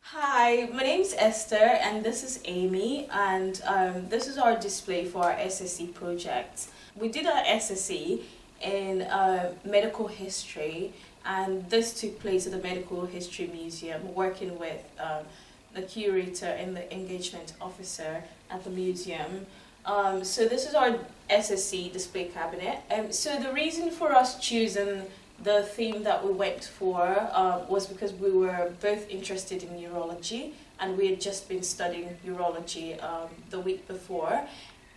Hi, my name's Esther and this is Amy, and this is our display for our SSC project. We did our SSC in medical history, and this took place at the Medical History Museum, working with the curator and the engagement officer at the museum. So this is our SSC display cabinet. So the reason for us choosing the theme that we went for was because we were both interested in neurology, and we had just been studying neurology the week before.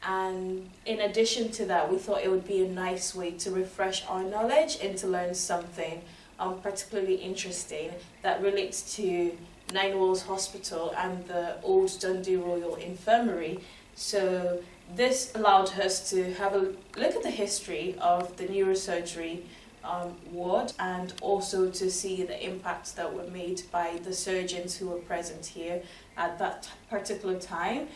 And in addition to that, we thought it would be a nice way to refresh our knowledge and to learn something particularly interesting that relates to Nine Walls Hospital and the old Dundee Royal Infirmary. So this allowed us to have a look at the history of the neurosurgery ward, and also to see the impacts that were made by the surgeons who were present here at that particular time.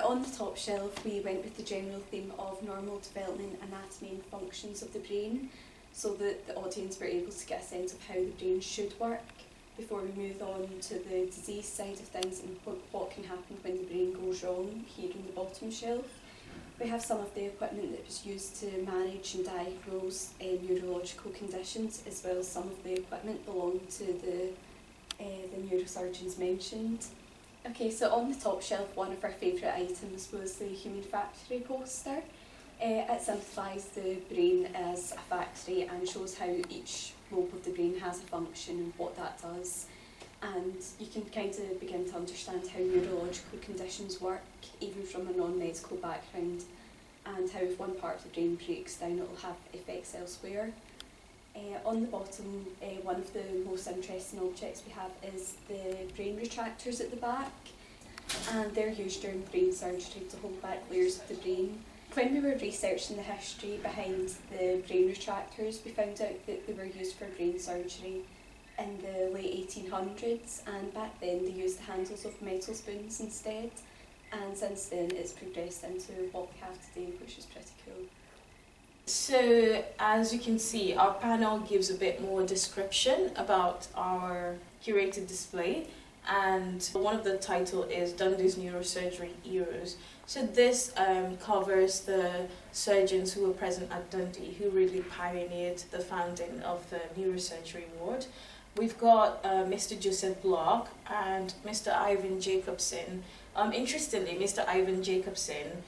On the top shelf, we went with the general theme of normal development, anatomy and functions of the brain, so that the audience were able to get a sense of how the brain should work before we move on to the disease side of things and what can happen when the brain goes wrong here on the bottom shelf. We have some of the equipment that was used to manage and diagnose neurological conditions, as well as some of the equipment belonging to the neurosurgeons mentioned. Okay, so on the top shelf, one of our favourite items was the human factory poster. It simplifies the brain as a factory and shows how each lobe of the brain has a function and what that does. And you can kind of begin to understand how neurological conditions work, even from a non-medical background, and how if one part of the brain breaks down, it will have effects elsewhere. On the bottom, one of the most interesting objects we have is the brain retractors at the back, and they're used during brain surgery to hold back layers of the brain. When we were researching the history behind the brain retractors, we found out that they were used for brain surgery in the late 1800s, and back then they used the handles of metal spoons instead, and since then it's progressed into what we have today, which is pretty cool. So as you can see, our panel gives a bit more description about our curated display, and one of the title is Dundee's Neurosurgery Heroes. So this covers the surgeons who were present at Dundee, who really pioneered the founding of the neurosurgery ward. We've got Mr. Joseph Block and Mr. Ivan Jacobson. Interestingly, Mr. Ivan Jacobson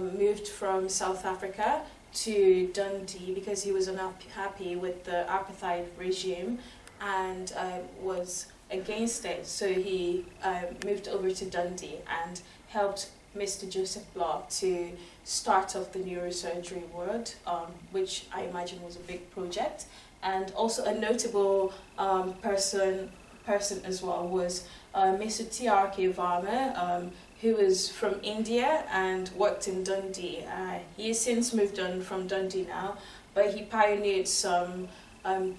moved from South Africa to Dundee because he was unhappy with the apartheid regime and was against it. So he moved over to Dundee and helped Mr. Joseph Block to start off the neurosurgery ward, which I imagine was a big project. And also a notable person as well was Mr. T.R.K. Varma, who is from India and worked in Dundee. He has since moved on from Dundee now, but he pioneered some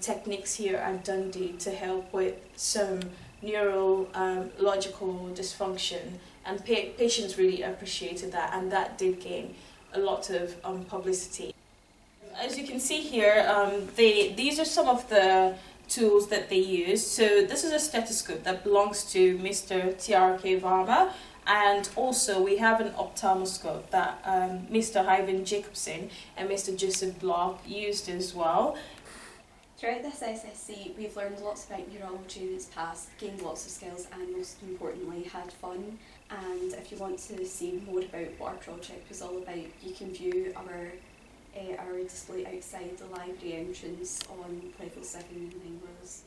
techniques here at Dundee to help with some neurological dysfunction, and patients really appreciated that, and that did gain a lot of publicity. As you can see here, these are some of the tools that they use. So this is a stethoscope that belongs to Mr. T.R.K. Varma, and also we have an ophthalmoscope that Mr. Ivan Jacobson and Mr. Joseph Block used as well. Throughout this SSC, we've learned lots about neurology in its past, gained lots of skills, and most importantly had fun. And if you want to see more about what our project was all about, you can view our display outside the library entrance on level 7 in Nine Walls.